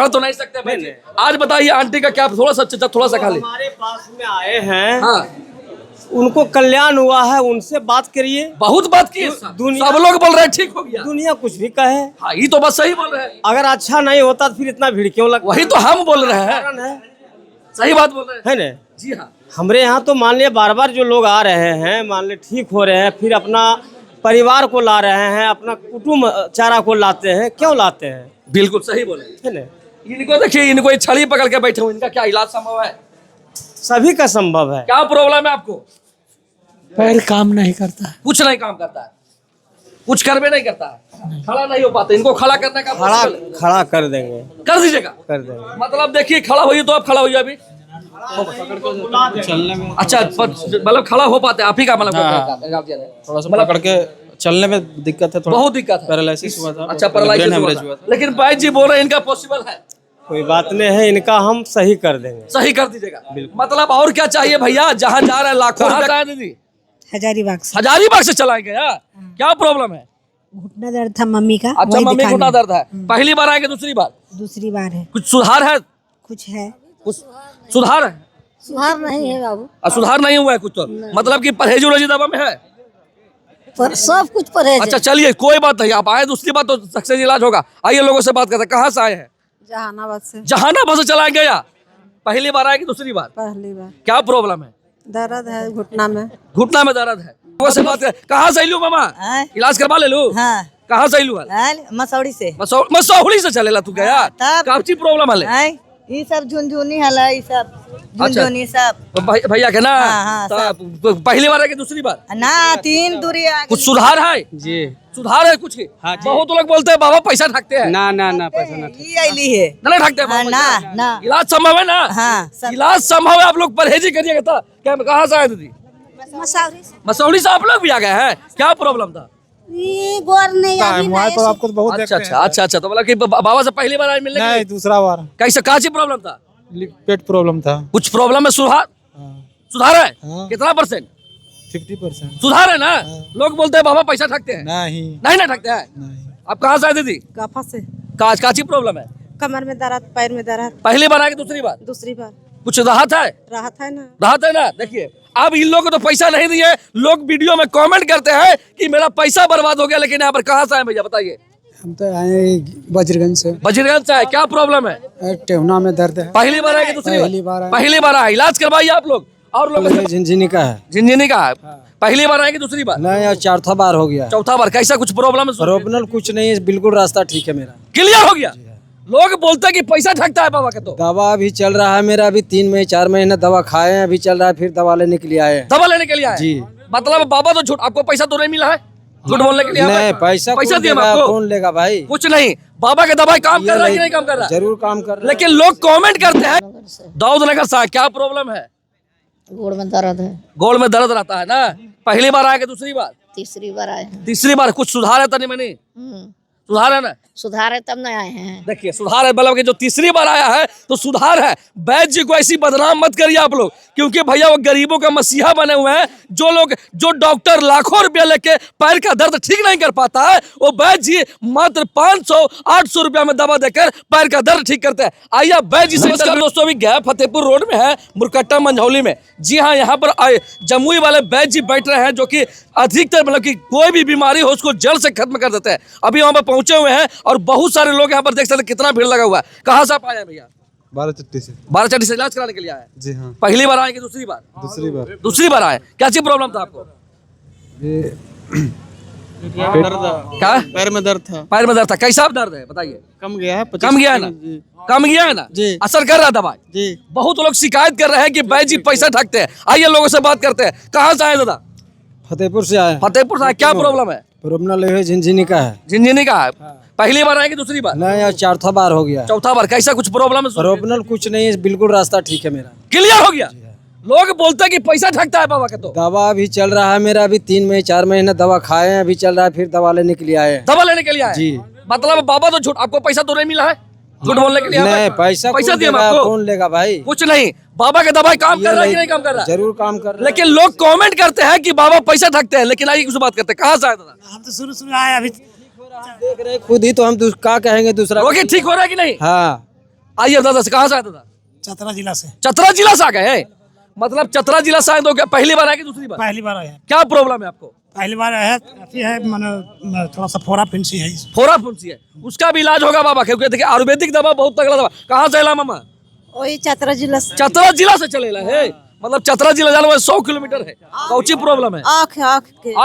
खा तो नहीं सकते भाई। आज बताइए आंटी का क्या, थोड़ा सा खा ले। हमारे पास में आए हैं, हाँ, उनको कल्याण हुआ है, उनसे बात करिए। बहुत बात की, दुनिया- सब लोग बोल रहे हैं ठीक हो गया। दुनिया कुछ भी कहे, हाँ, ये तो बस सही बोल रहे हैं। अगर अच्छा नहीं होता तो फिर इतना भीड़ क्यों लगता? वही तो हम बोल रहे हैं, कारण है सही बात बोल रहे हैं। है ना? जी हाँ, हमारे यहाँ तो मान लिया बार बार जो लोग आ रहे हैं, मान लिया ठीक हो रहे हैं, फिर अपना परिवार को ला रहे हैं, अपना कुटुंब चारा को लाते हैं। क्यों लाते हैं? बिल्कुल सही बोले। है ना? इनको देखिए, इनको छड़ी पकड़ के बैठे हुए, इनका क्या इलाज संभव है? सभी का संभव है। क्या प्रॉब्लम है आपको? पैर काम नहीं करता है। कुछ नहीं काम करता है, कुछ करवे नहीं करता है, खड़ा नहीं हो पाते। इनको खड़ा करने का खड़ा possible है। खड़ा कर देंगे, कर दीजिएगा। कर देंगे। मतलब देखिए, खड़ा होइए तो आप खड़ा होइए अभी। चलने में अच्छा, मतलब खड़ा हो पाते हैं आप ही का मतलब? थोड़ा सा पकड़ के चलने में दिक्कत है, थोड़ा बहुत दिक्कत है। पैरालिसिस हुआ था। अच्छा, ब्रेन पैरालाइसिस हेमरेज हुआ हुआ था। लेकिन भाई जी बोल रहे हैं इनका पॉसिबल है, कोई बात नहीं है, इनका हम सही कर देंगे। सही कर दीजिएगा। मतलब और क्या चाहिए भैया? जहाँ जा रहे हैं लाखों रुपया। दीदी हजारीबाग से हजारीबाग से चलाएंगे यार? क्या प्रॉब्लम है? घुटना दर्द था मम्मी का। अच्छा, वही मम्मी दिखाने। घुटना दर्द है, पहली बार आएंगे दूसरी बार? दूसरी बार है। कुछ सुधार है? कुछ है, कुछ सुधार है? सुधार नहीं है बाबू, सुधार नहीं हुआ है कुछ तो? मतलब कि परहेज उरहेज दवा में है? पर सब कुछ परहेज अच्छा चलिए, कोई बात नहीं, आप आए दूसरी बात तो सक्सेस इलाज होगा। आइए लोगों से बात करते हैं। कहाँ से आए हैं? जहानाबाद से। जहानाबाद से चलाए गया। पहली बार आए कि दूसरी बार? पहली बार। क्या प्रॉब्लम है? दर्द है घुटना में। घुटना में दर्द है। लोगों से बात कर। कहाँ से लू मामा? इलाज करवा ले लू। हाँ, कहाँ से लू? मसौड़ी से। मसौड़ी से चलेला तू गया? तब काफी प्रॉब्लम है। ये सब झुनझुनी है, ये सब झुनझुनी सब। तो भैया के ना? हाँ, तो पहली बार है कि दूसरी बार? ना, 3 दूरी आ कुछ सुधार है? जी। सुधार है कुछ की? हाँ जी। बहुत लोग बोलते हैं बाबा पैसा ठगते हैं। ना ना ना, पैसा ना। ये आईली है। नहीं ठगते हाँ, बाबा ना, पैसा। ना। इलाज संभव है ना? हाँ, सब। इलाज संभव है, आप लोग परहेजी करिएगा। था क्या? कहाँ से आए दीदी? मसौड़ी से। मसौड़ी से आप लोग भी आ गए हैं? क्या प्रॉब्लम था? ये गोर नहीं अभी मोबाइल पर आपको तो बहुत अच्छा अच्छा अच्छा अच्छा। तो मतलब कि बाबा से पहली बार आए मिलने के लिए? नहीं, दूसरा बार कैसे, काची प्रॉब्लम था? पेट प्रॉब्लम था। कुछ प्रॉब्लम है? सुधार? सुधार है? हाँ। कितना %? 50%। सुधार है ना? लोग बोलते हैं बाबा पैसा ठगते हैं। नहीं नहीं ना ठगते हैं। नहीं। आप कहाँ से आए दीदी? काफा से। काची प्रॉब्लम है? कमर में दर्द, पैर में दर्द। पहली बार आए कि दूसरी बार? दूसरी बार। कुछ राहत है? राहत है ना। राहत है ना? देखिए, अब इन लोगों को तो पैसा नहीं दिए, लोग वीडियो में कमेंट करते हैं कि मेरा पैसा बर्बाद हो गया। लेकिन यहाँ पर कहाँ से आए भैया बताइए? हम तो आए वज्रगंज से। वजीरगंज से आए। क्या प्रॉब्लम है? टेहुना में दर्द है। पहली बार आए कि दूसरी पहली बार आए। पहली बार आए। इलाज करवाइए आप लोग। और लोग झिनझिनी का है। झिनझिनी का है। पहली बार आए कि दूसरी बार? नहीं, और चौथा बार हो गया। चौथा बार। कैसा कुछ प्रॉब्लम है? प्रॉब्लम कुछ नहीं है, बिल्कुल रास्ता ठीक है मेरा। क्लियर हो गया। लोग बोलते हैं कि पैसा ठगता है बाबा का। तो दवा अभी चल रहा है मेरा, अभी 4 महीने दवा खाए हैं, अभी चल रहा है, फिर दवा लेने के लिए आए हैं। दवा लेने के लिए आए? जी। मतलब बाबा तो झूठ, आपको पैसा तो नहीं मिला है झूठ बोलने के लिए? नहीं, पैसा दिया आपको? कौन लेगा भाई? कुछ नहीं। बाबा का दवाई काम कर रहा है कि नहीं काम कर रहा है? जरूर काम कर रहा है। लेकिन लोग कमेंट करते हैं। दाऊद नगर से क्या प्रॉब्लम है? गोड़ में दर्द है। गोड़ में दर्द रहता है ना? पहली बार आए कि दूसरी बार? तीसरी बार आए हैं। तीसरी बार। कुछ सुधार है तनी मनी? सुधार है ना? सुधार है तब न आए हैं। देखिए, सुधार है मतलब कि जो तीसरी बार आया है तो सुधार है। वैद्य जी को ऐसी बदनाम मत करिए आप लोग, क्योंकि भैया वो गरीबों का मसीहा बने हुए हैं। जो डॉक्टर लाखों रुपया लेके पैर का दर्द ठीक नहीं कर पाता है, वो वैद्य जी मात्र 500-800 रुपया में दवा देकर पैर का दर्द ठीक करते हैं। आइए वैद्य जी से दोस्तों, अभी गया फतेहपुर रोड में है, मुरकट्टा मंझौली में। जी हाँ, यहाँ पर जमुई वाले वैद्य जी बैठ रहे हैं, जो कि अधिकतर मतलब कि कोई भी बीमारी हो उसको जड़ से खत्म कर देते हैं। अभी वहाँ पर पहुंचे हुए हैं और बहुत सारे लोग यहाँ पर देख सकते हैं कितना भीड़ लगा हुआ है। कहाँ से आप आए हैं भैया? 12 से। 12 से इलाज कराने के लिए आए? जी हाँ। पहली बार आए कि दूसरी बार? दूसरी बार। दूसरी बार आए। क्या चीज प्रॉब्लम था आपको? क्या? पैर में दर्द था। पैर में दर्द था। कैसा दर्द है बताइए? कम गया है। कम गया है ना? कम गया है ना? जी। असर कर रहा है दवाई? जी। बहुत लोग शिकायत कर रहे हैं कि भाई जी पैसा ठगते हैं। आइए लोगों से बात करते हैं। कहाँ से आए दादा? फतेहपुर से आए। फतेहपुर से आए। क्या प्रॉब्लम है? प्रॉब्लम झिनझिनी का है। झिनझिनी का है। पहली बार आए कि दूसरी बार? नहीं, और चौथा बार हो गया। चौथा बार। कैसा कुछ प्रॉब्लम है? प्रॉब्लम कुछ नहीं है, बिल्कुल रास्ता ठीक है मेरा। क्लियर हो गया। लोग बोलते हैं कि पैसा ठगता है बाबा का। तो दवा अभी चल रहा है मेरा, अभी 4 महीने दवा खाए हैं, अभी चल रहा है, फिर दवा लेने के लिए आए हैं। दवा लेने के लिए आए? जी। मतलब बाबा तो झूठ, आपको पैसा तो नहीं मिला है झूठ बोलने के लिए? नहीं, पैसा दिया आपको? कौन लेगा भाई? कुछ नहीं। बाबा का दवाई काम कर रहा है कि नहीं काम कर रहा है? जरूर काम कर रहा है। लेकिन लोग कमेंट करते हैं कि बाबा पैसा ठगते हैं। लेकिन आइए कुछ बात करते हैं। कहाँ से आए दादा? हम तो शुरू आए, अभी देख रहे खुद ही तो, हम क्या कहेंगे दूसरा? रोगी ठीक हो रहा है कि नहीं? हाँ। आइए दादा से, कहाँ से आए दादा? चतरा जिला से। चतरा जिला से आ गए हैं? मतलब चतरा जिला से आए तो क्या पहली बार आए कि दूसरी बार? पहली बार आए हैं। क्या प्रॉब्लम है आपको? पहली बार आया है, काफी है माने थोड़ा सा फोड़ा फिंसी है। फोड़ा फुंसी है, उसका भी इलाज होगा बाबा, क्योंकि देखिए आयुर्वेदिक दवा बहुत तगड़ा दवा। कहाँ से आला मामा? वही चतरा जिला से। चतरा जिला से चलेला है, मतलब चतरा जिला जाने में 100 किलोमीटर है। कौची प्रॉब्लम है? आँख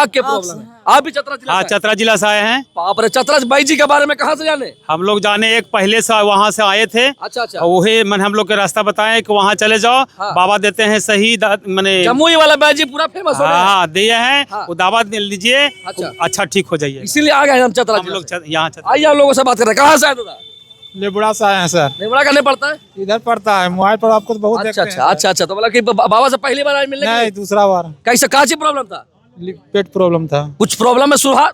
के प्रॉब्लम है। आप भी चतरा जिला हाँ, से आए? चतरा जिला से आए हैं। बाप रे, चतरा बाई जी के बारे में कहाँ से जाने? हम लोग जाने एक पहले से वहाँ से आए थे। अच्छा अच्छा। और वही मन हम लोग के रास्ता बताए कि वहाँ चले जाओ, हाँ। बाबा देते हैं सही मैंने जमुई वाला बाई जी पूरा फेमस हो गया है। हाँ दिए हैं, हाँ। वो दावा लीजिए, अच्छा। अच्छा ठीक हो जाइए। इसीलिए आ गए हम चतरा हम जिला लोग से। यहाँ आइए आप लोगों से बात कर रहे हैं। कहाँ से आए दादा? लेबुड़ा से आए हैं सर। नेवड़ा करने पड़ता है? इधर पड़ता है, मोबाइल पर आपको तो बहुत अच्छा देखते अच्छा अच्छा अच्छा। तो मतलब कि बाबा से पहली बार आए मिलने के नहीं, लिए? दूसरा बार। कैसे काची प्रॉब्लम था? पेट प्रॉब्लम था। कुछ प्रॉब्लम में सुधार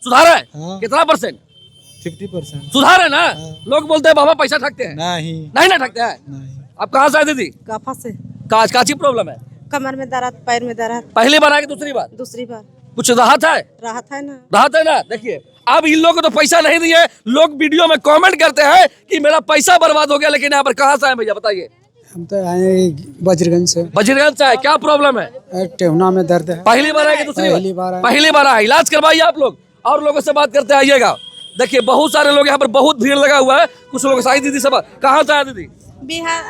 सुधार है? हाँ। कितना %? 50%। सुधार है ना? लोग बोलते हैं बाबा पैसा ठगते हैं। नहीं नहीं ना ठगते हैं। नहीं। आप कहाँ से आए दीदी? काफा से। काची प्रॉब्लम है? कमर में दर्द, पैर में दर्द। पहली बार आए कि दूसरी बार? दूसरी बार। कुछ राहत है? राहत है ना। राहत है ना? देखिए अब इन लोगों को तो पैसा नहीं दिए, लोग वीडियो में कमेंट करते हैं कि मेरा पैसा बर्बाद हो गया, लेकिन यहाँ पर कहाँ से आए भैया बताइए? हम तो आए वज्रगंज से। वजीरगंज से आए। क्या प्रॉब्लम है? टेहुना में दर्द है। पहली बार आए कि दूसरी पहली बार आए। पहली बार आए। इलाज करवाइए आप लोग, और लोगों से बात करते आइएगा। देखिए बहुत सारे लोग यहाँ पर, बहुत भीड़ लगा हुआ है। कुछ लोग साई दीदी से कहाँ से आए दीदी? बिहार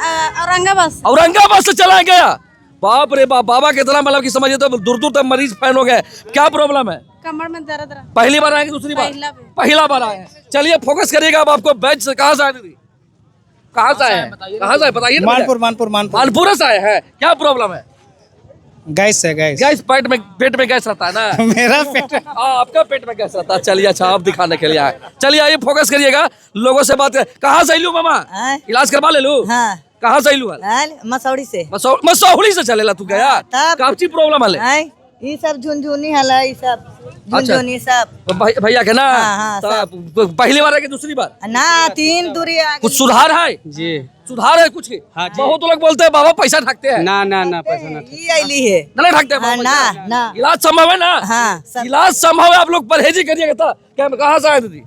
औरंगाबाद। औरंगाबाद से चला गया। बाप रे बाप, बाबा कितना मतलब कि समझिए तो दूर दूर तक मरीज फैन हो गए। क्या प्रॉब्लम है? कमर में दर्द रहा। पहली बार आए कि दूसरी बार? पहला बार आए हैं। चलिए फोकस करिएगा। अब आपको बैच से कहाँ से आए दीदी? कहाँ से आए हैं? कहाँ से आए बताइए ना। मानपुर मानपुर मानपुर। मानपुर से आए हैं। क्या प्रॉब्लम है? गैस है, गैस। गैस पेट में गैस रहता है ना? मेरा पेट। आपका पेट में गैस रहता है। चलिए अच्छा, आप दिखाने के लिए आए। चलिए आइए फोकस करिएगा, लोगों से बात कर। कहाँ से लू मामा? इलाज करवा ले लू। हाँ। कहाँ से लू? मसौड़ी से। मसौड़ी से चलेला तू गया? तब। काफी प्रॉब्लम है। ये सब झुनझुनी है, ये सब झुनझुनी सब। भैया के ना? हाँ, तो पहली बार है कि दूसरी बार? ना 3 दूरी आ कुछ सुधार है जी। सुधार है कुछ? बहुत लोग बोलते हैं बाबा पैसा ठगते हैं। ना ना ना, पैसा ना। ये आईली है। नहीं ठगते हैं हाँ, बाबा ना पैसा। ना। इलाज संभव है ना? हाँ, सब। इलाज संभव है। आप लोग परहेजी करिएगा। क्या कहाँ से आए दीदी?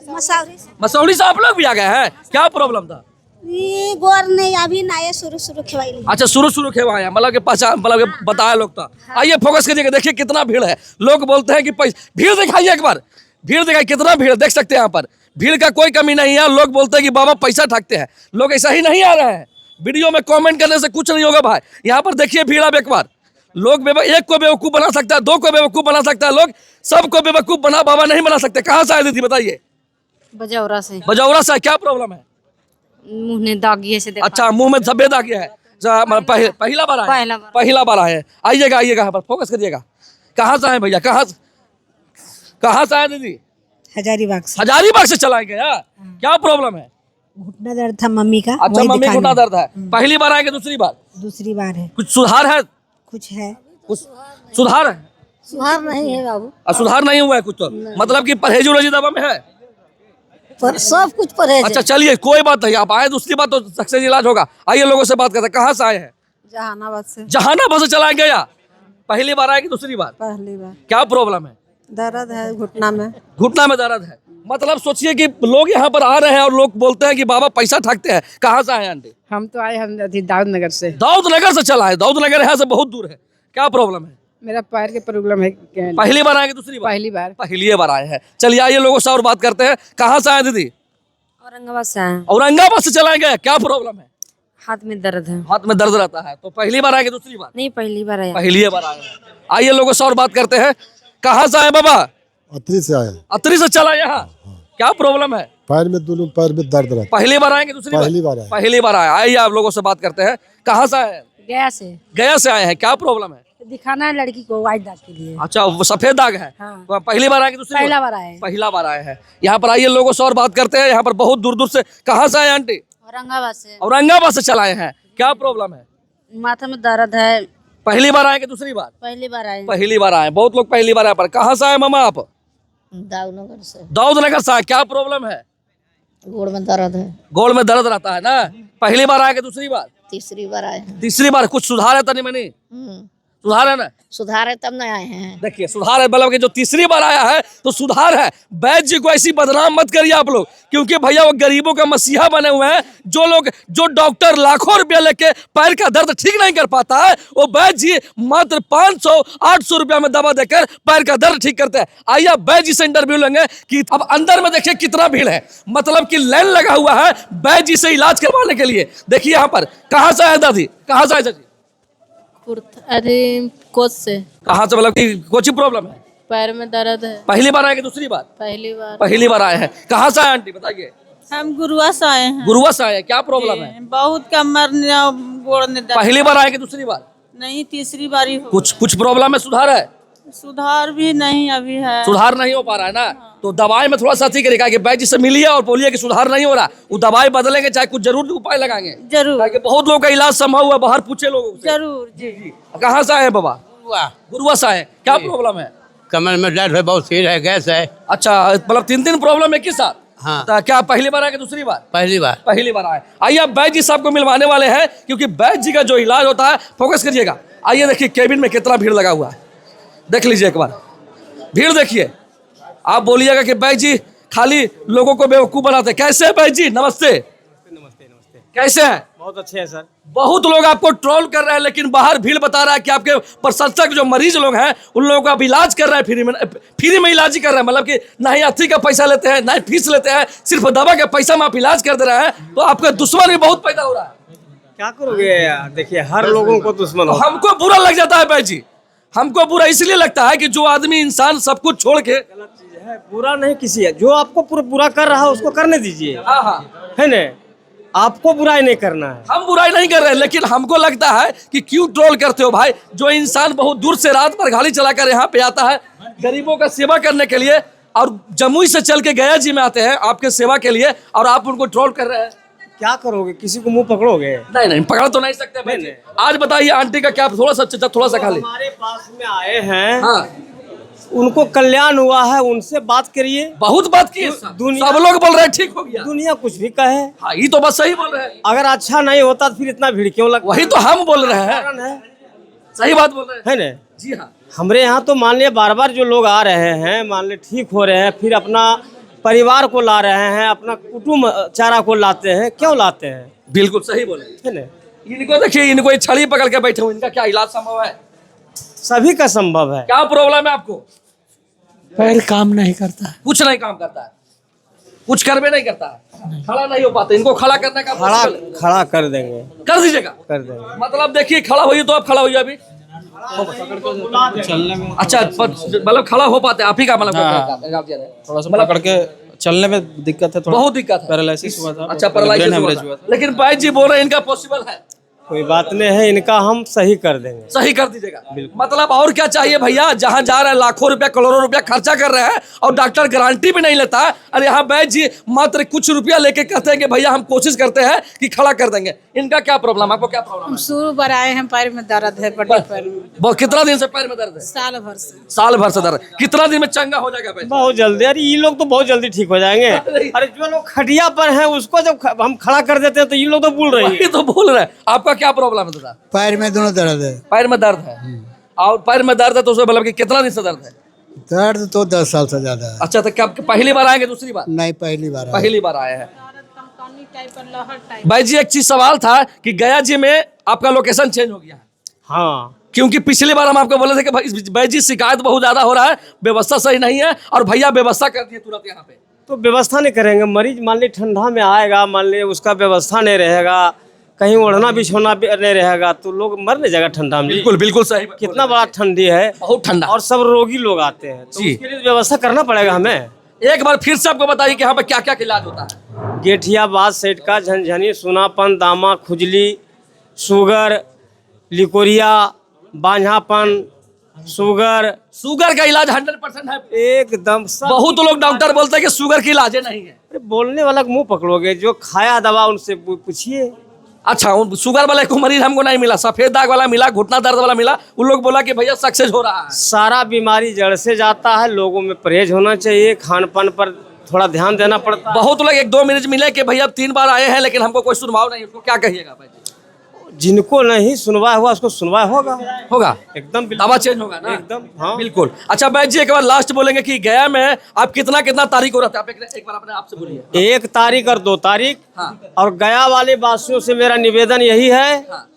मसौड़ी से। मसौड़ी से आप लोग भी आ गए हैं? क्या प्रॉब्लम था? ये गोर नहीं, अभी नए शुरू खिवाई। अच्छा शुरू खेवाया, मतलब कि पहचान, मतलब कि बताया लोग था। आइए फोकस करिएगा। देखिए कितना भीड़ है। लोग बोलते हैं कि भीड़ दिखाइए एक बार, भीड़ दिखाइए। कितना भीड़ देख सकते हैं यहाँ पर, भीड़ का कोई कमी नहीं है। लोग बोलते हैं कि बाबा पैसा ठगते हैं। लोग ऐसा ही नहीं आ रहे हैं। वीडियो में कमेंट करने से कुछ नहीं होगा भाई। यहाँ पर देखिए भीड़। अब एक बार लोग एक को बेवकूफ बना सकता है, 2 को बेवकूफ बना सकता है, लोग सबको बेवकूफ बना बाबा नहीं बना सकते। कहाँ से आए थी बताइए? बजौरा से। बजौरा से। क्या प्रॉब्लम है? मुंह ने दागी से देखा। अच्छा, मुंह में सफेद आ गया है। पहला बार आए? पहला बार आए। आइएगा आइएगा, यहाँ पर फोकस करिएगा। कहाँ से आए भैया? कहाँ से आए दीदी? हजारीबाग से। हजारीबाग से चला गया। क्या प्रॉब्लम है? घुटना दर्द था मम्मी का। अच्छा मम्मी को घुटना दर्द है। पहली बार आए कि दूसरी बार? दूसरी बार है। कुछ सुधार है? कुछ है। कुछ सुधार है? सुधार नहीं है बाबू। सुधार नहीं हुआ है कुछ तो? मतलब कि परहेज उरहेज दवा में है? पर सब कुछ परहेज। अच्छा चलिए कोई बात नहीं, आप आए दूसरी बार तो सक्सेस इलाज होगा। आइए लोगों से बात करते हैं। कहाँ से आए हैं? जहानाबाद से। जहानाबाद से चला गया। पहली बार आए कि दूसरी बार? पहली बार। क्या प्रॉब्लम है? दर्द है घुटना में। घुटना में दर्द है। मतलब सोचिए कि लोग यहाँ पर आ रहे हैं और लोग बोलते हैं कि बाबा पैसा ठगते हैं। कहाँ से आए आंटी? हम तो आए हम दाऊद नगर से। दाऊद नगर से चला है? दाऊद नगर यहाँ से बहुत दूर है। क्या प्रॉब्लम है? मेरा पैर के प्रॉब्लम है। पहली बार आए कि दूसरी बार? पहली बार। पहली बार आए हैं। चलिए आइए लोगों से और बात करते हैं। कहाँ से आए दीदी? औरंगाबाद से आए। औरंगाबाद से चला गया। क्या प्रॉब्लम है? हाथ में दर्द है। हाथ में दर्द रहता है। तो पहली बार आए कि दूसरी बार? नहीं, पहली बार आया। पहली बार आए हैं। आइए लोगों से और बात करते हैं। कहाँ से आए बाबा? अतरी से आए। अतरी से चला यहाँ? क्या प्रॉब्लम है? पैर में, दोनों पैर में दर्द रहता। पहली बार आए कि दूसरी बार? पहली बार आए। पहली बार आए। आइए आप लोगों से बात करते हैं। कहाँ से आए? गया से। गया से आए हैं। क्या प्रॉब्लम है? दिखाना है लड़की को व्हाइट दाग के लिए। अच्छा वो सफेद दाग है। हाँ। पहली बार आए कि दूसरी? पहला बार आए। पहला बार आए हैं। यहाँ पर आइए लोगों से और बात करते हैं। यहाँ पर बहुत दूर दूर से। कहाँ से आए आंटी? औरंगाबाद से। औरंगाबाद से चलाए हैं। क्या प्रॉब्लम है? माथा में दर्द है। पहली बार आए कि दूसरी बार? पहली बार आए। पहली बार आए। बहुत लोग पहली बार आए। पर कहाँ से आए मामा आप? दाऊद नगर से। दाऊद नगर से आए। क्या प्रॉब्लम है? गोड़ में दर्द है। गोड़ में दर्द रहता है ना? पहली बार आए कि दूसरी बार? तीसरी बार आए हैं। तीसरी बार। कुछ सुधार है तनी मनी? सुधार है ना? सुधार है तब न आए हैं। देखिए सुधार है, मतलब कि जो तीसरी बार आया है तो सुधार है। वैद्य जी को ऐसी बदनाम मत करिए आप लोग, क्योंकि भैया वो गरीबों का मसीहा बने हुए हैं। जो डॉक्टर लाखों रुपया लेके पैर का दर्द ठीक नहीं कर पाता है, वो वैद्य जी मात्र 500-800 रुपया में दवा देकर पैर का दर्द ठीक करते हैं। आइए अब वैद्य जी से इंटरव्यू लेंगे कि अब अंदर में देखिए कितना भीड़ है, मतलब कि लाइन लगा हुआ है वैद्य जी से इलाज करवाने के लिए। देखिए यहाँ पर कहाँ से आए दादी, कहाँ से आए चाची? अरे कोच से। कहाँ से, मतलब कि कोई प्रॉब्लम है? पैर में दर्द है। पहली बार आए कि दूसरी बार? पहली बार। पहली बार आए हैं। कहाँ से आए आंटी बताइए? हम गुरुआ से आए हैं। गुरुआ से आए हैं, क्या प्रॉब्लम है? बहुत कमर गोड़ में दर्द। पहली बार आए कि दूसरी बार? नहीं, तीसरी बारी हो। कुछ प्रॉब्लम है, सुधार है? सुधार भी नहीं अभी है। सुधार नहीं हो पा रहा है ना, तो दवाई में थोड़ा सा ठीक करेगा कि वैद्य से मिलिए और बोलिए कि सुधार नहीं हो रहा, वो दवाई बदलेंगे, चाहे कुछ जरूर उपाय लगाएंगे। जरूर ताकि बहुत लोगों का इलाज संभव हुआ, बाहर पूछे लोगों से। जरूर जी। कहाँ से आए हैं बाबा? गुरुआ से आए। क्या प्रॉब्लम है? कमर में दर्द है, बहुत सिर है, गैस है। अच्छा, मतलब 3 प्रॉब्लम है किस साथ? हाँ। तो क्या पहली बार आए कि दूसरी बार? पहली बार। पहली बार आए। आइए अब वैद्य जी साहब को मिलवाने वाले हैं, क्योंकि वैद्य जी का जो इलाज होता है, फोकस करिएगा। आइए देखिए केबिन में कितना भीड़ लगा हुआ है, देख लीजिए एक बार भीड़ देखिए। आप बोलिएगा कि वैद्य जी खाली लोगों को बेवकूफ बनाते हैं। कैसे है वैद्य जी? नमस्ते। नमस्ते। कैसे हैं? बहुत अच्छे हैं सर। बहुत लोग आपको ट्रोल कर रहे हैं, लेकिन बाहर भीड़ बता रहा है कि आपके प्रशंसक जो मरीज लोग हैं उन लोगों का इलाज कर रहे हैं, फ्री में इलाज ही कर रहे हैं, मतलब कि ना ही अर्थी का पैसा लेते हैं, ना ही फीस लेते हैं, सिर्फ दवा के पैसा में आप इलाज कर दे रहे हैं, तो आपका दुश्मन भी बहुत पैदा हो रहा है। क्या करोगे यार, देखिए हर लोगों को दुश्मन तो होता है। हमको बुरा लग जाता है वैद्य जी, हमको बुरा इसलिए लगता है कि जो आदमी इंसान सब कुछ छोड़ के, गलत चीज है, बुरा नहीं किसी है, जो आपको बुरा कर रहा है उसको करने दीजिए, हाँ हाँ, है ना? आपको बुराई नहीं करना है। हम बुराई नहीं कर रहे हैं, लेकिन हमको लगता है कि क्यों ट्रोल करते हो भाई? जो इंसान बहुत दूर से रात पर गाड़ी चलाकर यहाँ पे आता है गरीबों का सेवा करने के लिए, और जमुई से चल के गया जी में आते हैं आपके सेवा के लिए, और आप उनको ट्रोल कर रहे हैं। क्या करोगे, किसी को मुंह पकड़ोगे? नहीं, पकड़ तो नहीं सकते भाई। नहीं। आज बताइए आंटी का क्या, थोड़ा सा खा ले। हमारे पास में आए हैं, हाँ, उनको कल्याण हुआ है, उनसे बात करिए। बहुत बात की, दुनिया- सब लोग बोल रहे हैं ठीक हो गया। दुनिया कुछ भी कहे, हाँ, ये तो बस सही बोल रहे हैं। अगर अच्छा नहीं होता तो फिर इतना भीड़ क्यों लगता? वही तो हम बोल रहे हैं, कारण है, सही बात बोल रहे हैं। है ना? जी हाँ, हमारे यहाँ तो मान लिया बार जो लोग आ रहे हैं, मान लिया ठीक हो रहे हैं, फिर अपना परिवार को ला रहे हैं, अपना कुटुम्ब चारा को लाते हैं। क्यों लाते हैं? बिल्कुल सही बोले, है ना? इनको देखिए, इनको ये छड़ी पकड़ के बैठे हुए, इनका क्या इलाज संभव है? सभी का संभव है। क्या प्रॉब्लम है आपको? पैर काम नहीं करता है। कुछ नहीं काम करता है, कुछ करवे नहीं करता है, खड़ा नहीं हो पाते, इनको खड़ा करने का खड़ा possible है। खड़ा कर देंगे, कर दीजिएगा। कर देंगे। मतलब देखिए खड़ा होइए तो आप खड़ा होइए अभी। चलने में अच्छा, मतलब खड़ा हो पाते हैं आप ही का, मतलब थोड़ा सा पकड़ के चलने में दिक्कत है, थोड़ा बहुत दिक्कत है। पैरालिसिस हुआ था। अच्छा, ब्रेन पैरालाइसिस हेमरेज हुआ था। लेकिन भाई जी बोल रहे हैं इनका पॉसिबल है, कोई बात नहीं है, इनका हम सही कर देंगे। सही कर दीजिएगा। मतलब और क्या चाहिए भैया? जहाँ जा रहे हैं लाखों रुपया करोड़ों रुपया खर्चा कर रहे हैं और डॉक्टर गारंटी भी नहीं लेता है। अरे यहाँ वैद्य जी मात्र कुछ रुपया लेके कहते हैं कि भैया हम कोशिश करते हैं कि खड़ा कर देंगे। इनका क्या प्रॉब्लम, आपको क्या प्रॉब्लम है? शुरू पर आए हैं, पैर में दर्द है, बड़े पैर में। बहुत, कितना दिन से पैर में दर्द है? साल भर से। साल भर से दर्द। कितना दिन में चंगा हो जाएगा भाई? बहुत जल्दी। अरे ये लोग तो बहुत जल्दी ठीक हो जाएंगे। अरे जो लोग खटिया पर हैं उसको जब हम खड़ा कर देते हैं तो ये लोग तो बोल रहे हैं। वही तो बोल रहे हैं। आपका क्या प्रॉब्लम है दादा? पैर में दोनों दर्द है। पैर में दर्द है, और पैर में दर्द है तो उसे मतलब कि कितना दिन से दर्द है? दर्द तो 10 साल से ज्यादा है। अच्छा, तो क्या पहली बार आएंगे दूसरी बार? नहीं, पहली बार आया। पहली बार आए हैं। भाई जी एक चीज सवाल था कि गया जी में आपका लोकेशन चेंज हो गया है। हाँ, क्योंकि पिछली बार हम आपको बोले थे कि भाई जी शिकायत बहुत ज्यादा हो रहा है, व्यवस्था सही नहीं है, और भैया व्यवस्था कर दिए तुरंत यहाँ पे। तो व्यवस्था नहीं करेंगे। मरीज मान ली ठंडा में आएगा, मान ली उसका व्यवस्था नहीं रहेगा, कहीं ओढ़ना बिछोना भी नहीं रहेगा, तो लोग मर नहीं जाएगा ठंडा में। बिल्कुल बिल्कुल सही। कितना बड़ा ठंडी है, बहुत ठंडा, और सब रोगी लोग आते हैं, तो जी। उसके लिए व्यवस्था करना पड़ेगा हमें। एक बार फिर से आपको बताइए कि यहाँ पे क्या क्या इलाज होता है? गेठियाबाद, सेटका, झनझनी, सुनापन, दामा, खुजली, शुगर, लिकोरिया, बांझापन, शुगर शुगर का इलाज 100% है। एकदम सब। बहुत लोग डॉक्टर बोलते हैं कि शुगर की इलाज नहीं है। अरे बोलने वाला का मुंह पकड़ोगे, जो खाया दवा उनसे पूछिए। अच्छा, शुगर वाले को मरीज हमको नहीं मिला, सफेद दाग वाला मिला, घुटना दर्द वाला मिला, उन लोग बोला कि भैया सक्सेस हो रहा है। सारा बीमारी जड़ से जाता है। लोगों में परहेज होना चाहिए, खान पान पर थोड़ा ध्यान देना पड़ता है। बहुत लोग 1-2 मरीज मिले कि भैया 3 बार आए हैं लेकिन हमको कोई सुनवाव नहीं, उसको क्या कहिएगा भाई? जिनको नहीं सुनवाई हुआ उसको सुनवाई होगा होगा, एकदम दावा चेंज होगा ना एकदम हाँ बिल्कुल। अच्छा बैद जी एक बार लास्ट बोलेंगे कि गया में आप कितना तारीख हो रहा था, आप एक बार अपने आप से बोलिए। 1 तारीख और 2 तारीख हाँ। और गया वाले वासियों से मेरा निवेदन यही है हाँ।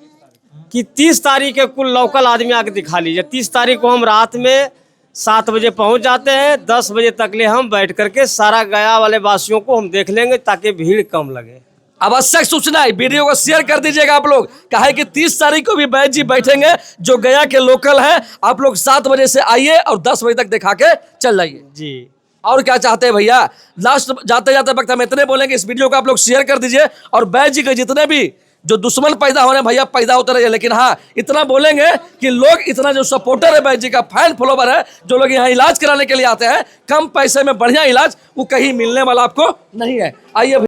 कि 30 तारीख के कुल लोकल आदमी आके दिखा लीजिए। 30 तारीख को हम रात में 7 बजे पहुंच जाते हैं, 10 बजे तक ले हम बैठ करके सारा गया वाले वासियों को हम देख लेंगे ताकि भीड़ कम लगे। आवश्यक सूचना है, वीडियो को शेयर कर दीजिएगा आप लोग। कहा है कि 30 तारीख को भी बैद जी बैठेंगे, जो गया के लोकल हैं। आप लोग 7 बजे से आइए और 10 बजे तक दिखा के चल जाइए जी। और क्या चाहते हैं भैया, लास्ट जाते जाते वक्त हम इतने बोलेंगे, इस वीडियो को आप लोग शेयर कर दीजिए और बैद जी के जितने भी जो दुश्मन पैदा हो रहे हैं भैया पैदा होते रहिए, लेकिन हाँ इतना बोलेंगे कि लोग इतना जो सपोर्टर है बैद जी का, फैन फॉलोवर है, जो लोग यहाँ इलाज कराने के लिए आते हैं कम पैसे में बढ़िया इलाज, वो कहीं मिलने वाला आपको नहीं है। आइए